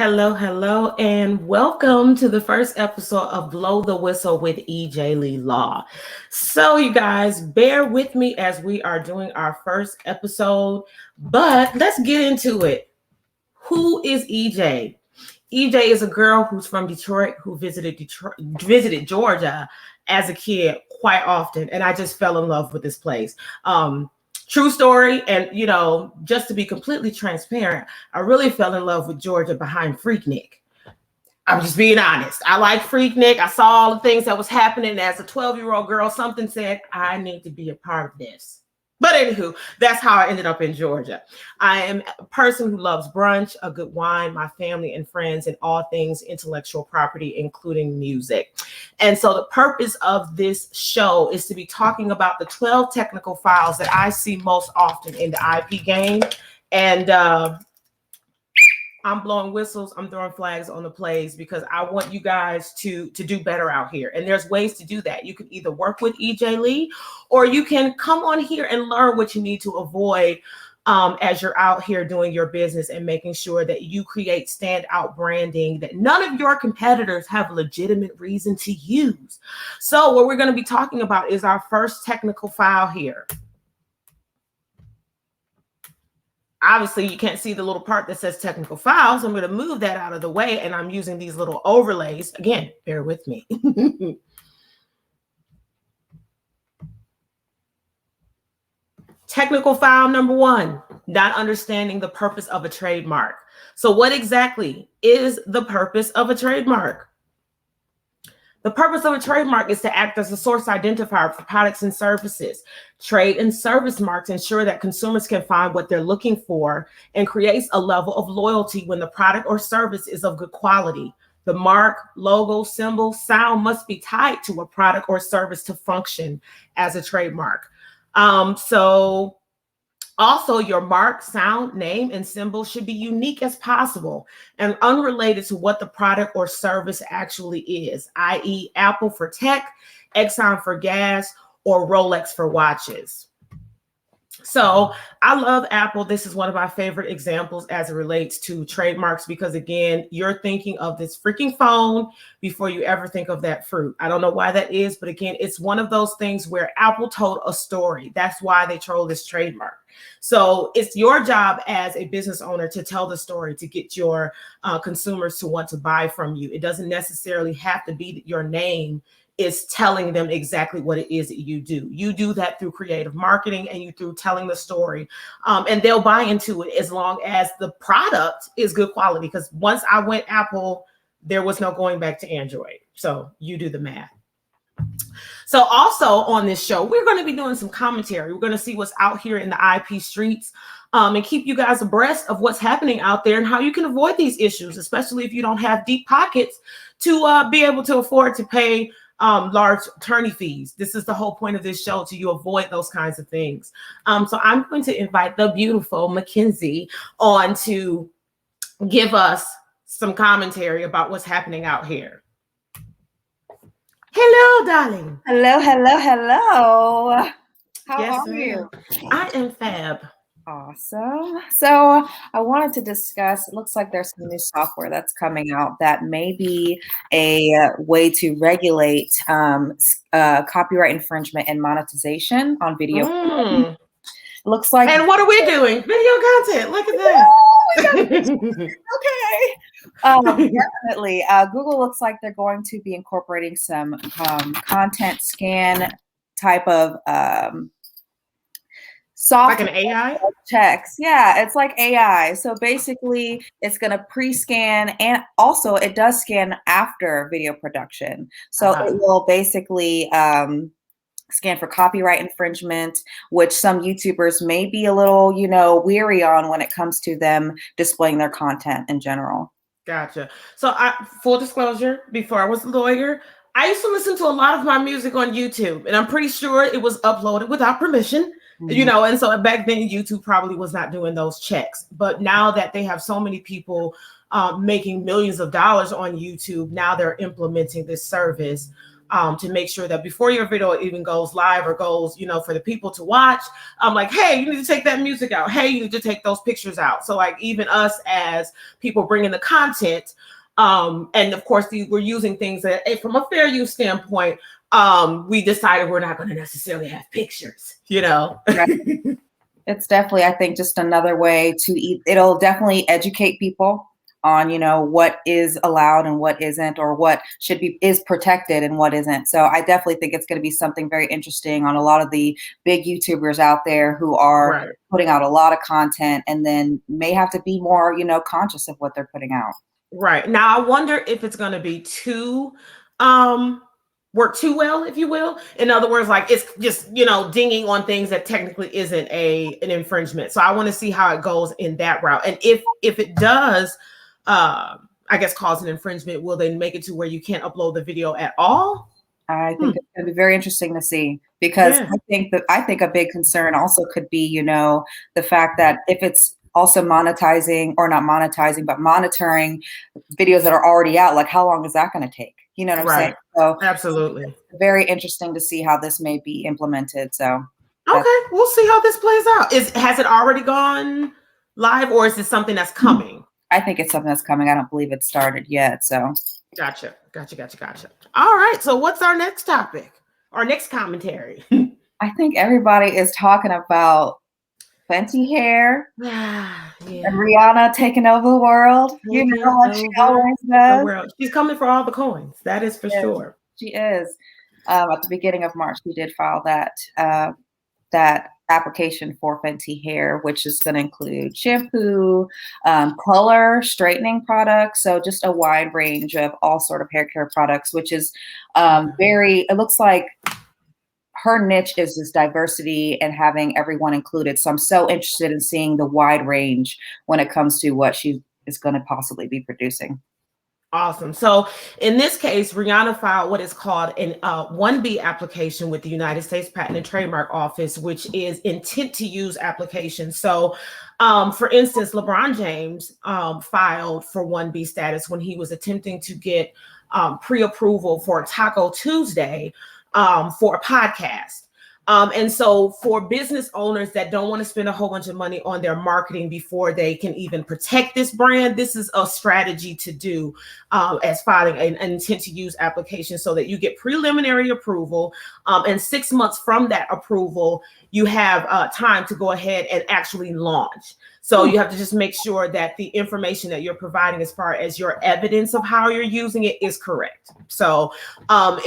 Hello, hello, and welcome to the first episode of Blow the Whistle with EJ Lee Law. So, you guys, bear with me as we are doing our first episode, but let's get into it. Who is EJ? EJ is a girl who's from Detroit who visited Georgia as a kid quite often, and I just fell in love with this place. True story, and just to be completely transparent, I really fell in love with Georgia behind Freaknik. I'm just being honest. I like Freaknik. I saw all the things that was happening as a 12-year-old girl. Something said I need to be a part of this. But anywho, that's how I ended up in Georgia. I am a person who loves brunch, a good wine, my family and friends, and all things intellectual property, including music. And so the purpose of this show is to be talking about the 12 technical files that I see most often in the IP game. And I'm blowing whistles, I'm throwing flags on the plays because I want you guys to do better out here. And there's ways to do that. You can either work with EJ Lee or you can come on here and learn what you need to avoid as you're out here doing your business and making sure that you create standout branding that none of your competitors have a legitimate reason to use. So what we're going to be talking about is our first technical file here. Obviously, you can't see the little part that says technical files. I'm going to move that out of the way, and I'm using these little overlays. Again, bear with me. Technical file number 1, not understanding the purpose of a trademark. So what exactly is the purpose of a trademark? The purpose of a trademark is to act as a source identifier for products and services. Trade and service marks ensure that consumers can find what they're looking for and creates a level of loyalty when the product or service is of good quality. The mark, logo, symbol, sound must be tied to a product or service to function as a trademark. Also, your mark, sound, name, and symbol should be unique as possible and unrelated to what the product or service actually is, i.e. Apple for tech, Exxon for gas, or Rolex for watches. So I love Apple. This is one of my favorite examples as it relates to trademarks because, again, you're thinking of this freaking phone before you ever think of that fruit. I don't know why that is, but again, it's one of those things where Apple told a story. That's why they chose this trademark. So it's your job as a business owner to tell the story, to get your consumers to want to buy from you. It doesn't necessarily have to be your name is telling them exactly what it is that you do. You do that through creative marketing and you through telling the story. And they'll buy into it as long as the product is good quality. Because once I went Apple, there was no going back to Android. So you do the math. So also on this show, we're going to be doing some commentary. We're going to see what's out here in the IP streets and keep you guys abreast of what's happening out there and how you can avoid these issues, especially if you don't have deep pockets to be able to afford to pay large attorney fees. This is the whole point of this show, to you avoid those kinds of things. So I'm going to invite the beautiful Mackenzie on to give us some commentary about what's happening out here. Hello, darling. Hello, hello, hello. How are you? I am fab. Awesome. So I wanted to discuss, it looks like there's some new software that's coming out that may be a way to regulate copyright infringement and monetization on video. Looks like. And what are we doing? Video content. Look at that. Okay. Definitely. Google looks like they're going to be incorporating some content scan type of software. Like an AI? Checks. Yeah, it's like AI. So basically, it's going to pre-scan, and also it does scan after video production. So it will basically scan for copyright infringement, which some YouTubers may be a little, weary on when it comes to them displaying their content in general. Gotcha. So full disclosure, before I was a lawyer, I used to listen to a lot of my music on YouTube, and I'm pretty sure it was uploaded without permission, and so back then YouTube probably was not doing those checks. But now that they have so many people making millions of dollars on YouTube, now they're implementing this service to make sure that before your video even goes live or goes, you know, for the people to watch, I'm like, hey, you need to take that music out. Hey, you need to take those pictures out. So like even us as people bringing the content, and of course we're using things that from a fair use standpoint, we decided we're not going to necessarily have pictures, you know. Right. It's definitely, I think, just another way to eat. It'll definitely educate people on, you know, what is allowed and what isn't, or what should be is protected and what isn't. So I definitely think it's going to be something very interesting on a lot of the big YouTubers out there who are putting out a lot of content and then may have to be more, you know, conscious of what they're putting out. Right. Now, I wonder if it's going to be too work too well, if you will. In other words, like it's just, you know, dinging on things that technically isn't an infringement. So I want to see how it goes in that route. And if it does, I guess cause an infringement, will they make it to where you can't upload the video at all? I think it's going to be very interesting to see, because I think a big concern also could be, you know, the fact that if it's also monetizing, or not monetizing, but monitoring videos that are already out, like how long is that going to take? You know what I'm saying? So absolutely. It's very interesting to see how this may be implemented. So okay, we'll see how this plays out. Has it already gone live, or is it something that's coming? I think it's something that's coming. I don't believe it's started yet. So Gotcha. All right. So what's our next topic? Our next commentary? I think everybody is talking about Fenty hair and Rihanna taking over the world. You know what she always does. She's coming for all the coins. That is for sure. She is. At the beginning of March, we did file that application for Fenty hair, which is going to include shampoo, color, straightening products. So just a wide range of all sort of hair care products, which is it looks like her niche is this diversity and having everyone included. So I'm so interested in seeing the wide range when it comes to what she is going to possibly be producing. Awesome. So in this case, Rihanna filed what is called an 1B application with the United States Patent and Trademark Office, which is intent to use application. So for instance, LeBron James filed for 1B status when he was attempting to get pre-approval for Taco Tuesday for a podcast. And so for business owners that don't want to spend a whole bunch of money on their marketing before they can even protect this brand, this is a strategy to do as filing an intent to use application, so that you get preliminary approval. And 6 months from that approval, you have time to go ahead and actually launch. So you have to just make sure that the information that you're providing as far as your evidence of how you're using it is correct. So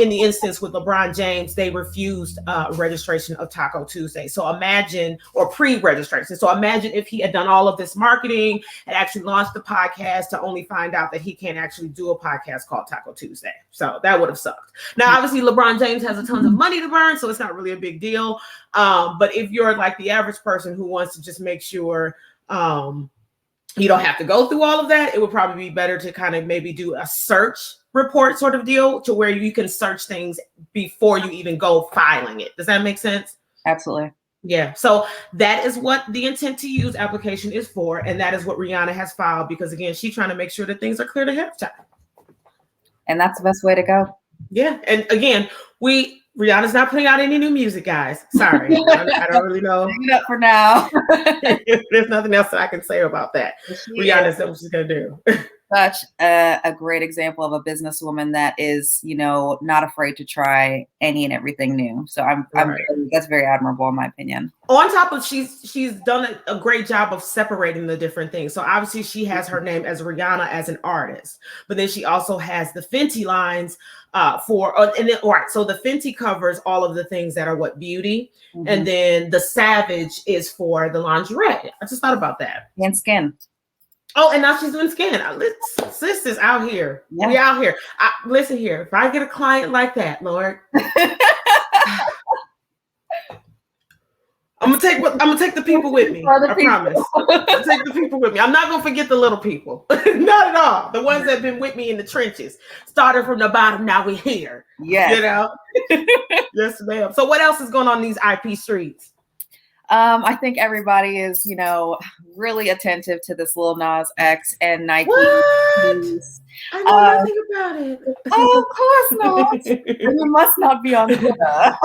in the instance with LeBron James, they refused registration of Taco Tuesday. So imagine, or pre-registration. So imagine if he had done all of this marketing and actually launched the podcast to only find out that he can't actually do a podcast called Taco Tuesday. So that would have sucked. Now, obviously, LeBron James has a ton of money to burn, so it's not really a big deal. But if you're like the average person who wants to just make sure you don't have to go through all of that, it would probably be better to kind of maybe do a search report sort of deal, to where you can search things before you even go filing it. Does that make sense? Absolutely. Yeah. So that is what the intent to use application is for. And that is what Rihanna has filed, because again, she's trying to make sure that things are cleared ahead of time. And that's the best way to go. Yeah. And again, Rihanna's not putting out any new music, guys. Sorry. I don't really know. Hang it up for now. There's nothing else that I can say about that. Rihanna's what she's going to do. Such a great example of a businesswoman that is, you know, not afraid to try any and everything new. So that's very admirable in my opinion. On top of she's done a great job of separating the different things. So obviously she has her name as Rihanna as an artist, but then she also has the Fenty lines so the Fenty covers all of the things that are beauty, and then the Savage is for the lingerie. I just thought about that. And skin. Oh, and now she's doing skin. Sis is out here. Yeah. We out here. Listen here. If I get a client like that, Lord, I'm gonna take the people with me. I promise. I'll take the people with me. I'm not gonna forget the little people. Not at all. The ones that have been with me in the trenches. Started from the bottom, now we're here. Yeah. You know? Yes, ma'am. So what else is going on in these IP streets? I think everybody is, really attentive to this Lil Nas X and Nike What? news. I know nothing about it. Oh, of course not. You must not be on Twitter. I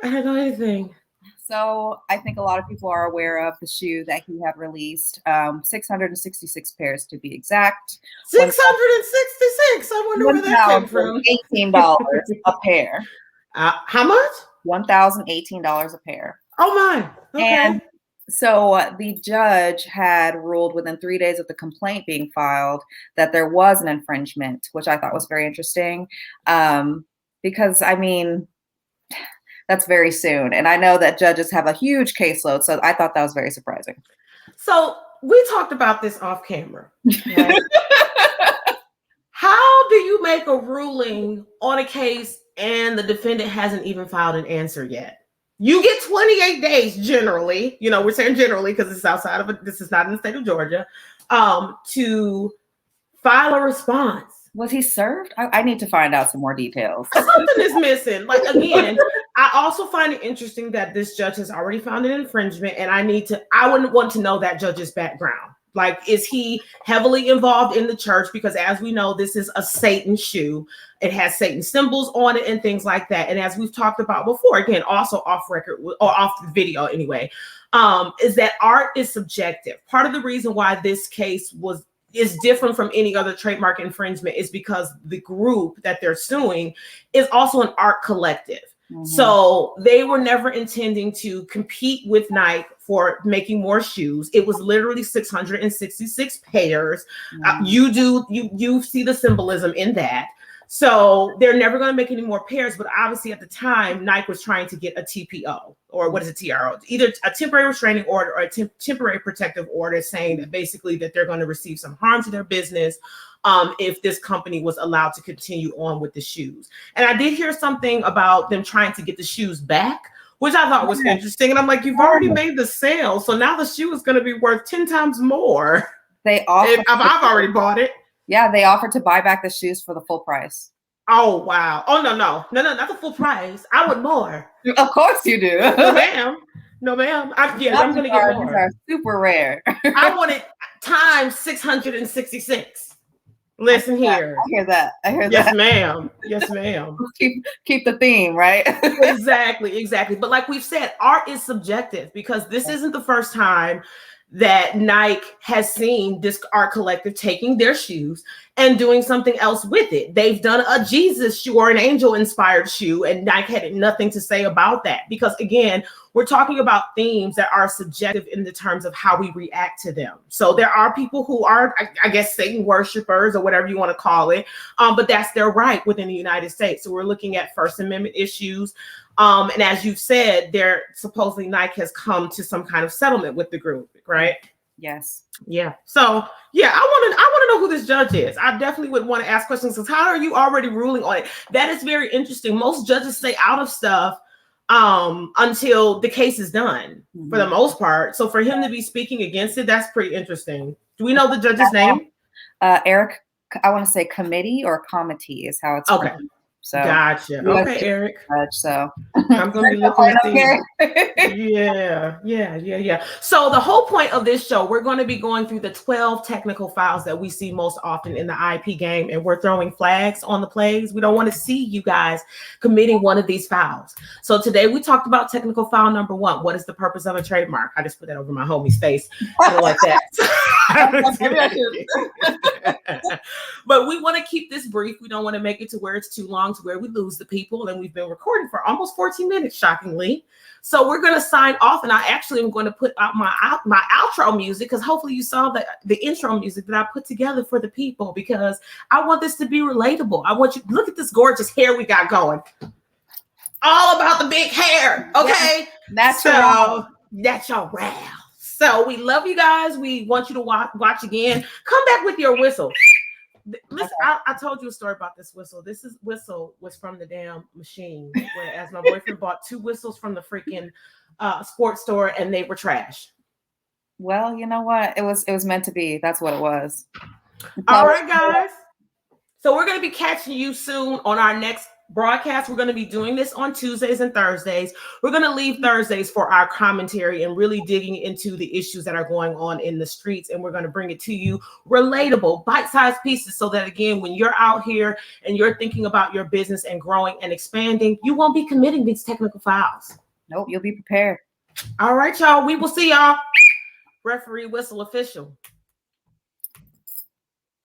don't know anything. So I think a lot of people are aware of the shoe that he had released, 666 pairs to be exact. 666. I wonder where that came from. $18 a pair. How much? $1,018 a pair. Oh my. Okay. And so the judge had ruled within 3 days of the complaint being filed that there was an infringement, which I thought was very interesting. Because I mean, that's very soon. And I know that judges have a huge caseload. So I thought that was very surprising. So we talked about this off camera. Right? How do you make a ruling on a case and the defendant hasn't even filed an answer yet? You get 28 days generally, we're saying generally because it's outside of this is not in the state of Georgia, to file a response. Was he served? I need to find out some more details. Something is missing. Like, again, I also find it interesting that this judge has already found an infringement, and I wouldn't want to know that judge's background. Like, is he heavily involved in the church? Because as we know, this is a Satan shoe. It has Satan symbols on it and things like that. And as we've talked about before, again, also off record or off the video anyway, is that art is subjective. Part of the reason why this case is different from any other trademark infringement is because the group that they're suing is also an art collective. Mm-hmm. So they were never intending to compete with Nike for making more shoes. It was literally 666 pairs. Mm-hmm. You see the symbolism in that. So they're never going to make any more pairs. But obviously at the time, Nike was trying to get a TPO, or what is a TRO? Either a temporary restraining order or a temporary protective order, saying that basically that they're going to receive some harm to their business if this company was allowed to continue on with the shoes. And I did hear something about them trying to get the shoes back, which I thought was interesting. And I'm like, you've already made the sale. So now the shoe is going to be worth 10 times more. They offered I've already bought it. Yeah, they offered to buy back the shoes for the full price. Oh, wow. Oh, no, not the full price. I want more. Of course you do. No, ma'am. No, ma'am. I'm going to get more. These are super rare. I want it times 666. Listen here. I hear that. Yes, ma'am. Yes, ma'am. Keep the theme, right? Exactly. But like we've said, art is subjective because this isn't the first time that Nike has seen this art collective taking their shoes and doing something else with it. They've done a Jesus shoe or an angel inspired shoe, and Nike had nothing to say about that because, again, we're talking about themes that are subjective in the terms of how we react to them. So there are people who are, I guess, Satan worshipers or whatever you want to call it, but that's their right within the United States. So we're looking at First Amendment issues. And as you've said, supposedly Nike has come to some kind of settlement with the group, right? Yes. Yeah. So yeah, I want to know who this judge is. I definitely would want to ask questions because how are you already ruling on it? That is very interesting. Most judges stay out of stuff until the case is done, for the most part. So for him to be speaking against it, that's pretty interesting. Do we know the judge's name? Eric, I want to say committee or committee is how it's okay. Called. So gotcha. Okay, Eric. So I'm going to be looking at these. Yeah. So the whole point of this show, we're going to be going through the 12 technical files that we see most often in the IP game, and we're throwing flags on the plays. We don't want to see you guys committing one of these files. So today we talked about technical file number 1. What is the purpose of a trademark? I just put that over my homie's face. I don't like that. But we want to keep this brief. We don't want to make it to where it's too long, to where we lose the people. And we've been recording for almost 14 minutes, shockingly. So we're going to sign off, and I actually am going to put out my outro music because hopefully you saw the intro music that I put together for the people, because I want this to be relatable. I want you to look at this gorgeous hair we got going. All about the big hair, okay? That's your round. So we love you guys. We want you to watch again. Come back with your whistle. Listen, I told you a story about this whistle. This whistle was from the damn machine. Whereas my boyfriend bought 2 whistles from the freaking sports store, and they were trash. Well, you know what? It was meant to be. That's what it was. All right, guys. So we're gonna be catching you soon on our next broadcast. We're going to be doing this on Tuesdays and Thursdays. We're going to leave Thursdays for our commentary and really digging into the issues that are going on in the streets. And we're going to bring it to you relatable, bite-sized pieces so that, again, when you're out here and you're thinking about your business and growing and expanding, you won't be committing these technical fouls. Nope, you'll be prepared. All right, y'all. We will see y'all. Referee whistle official.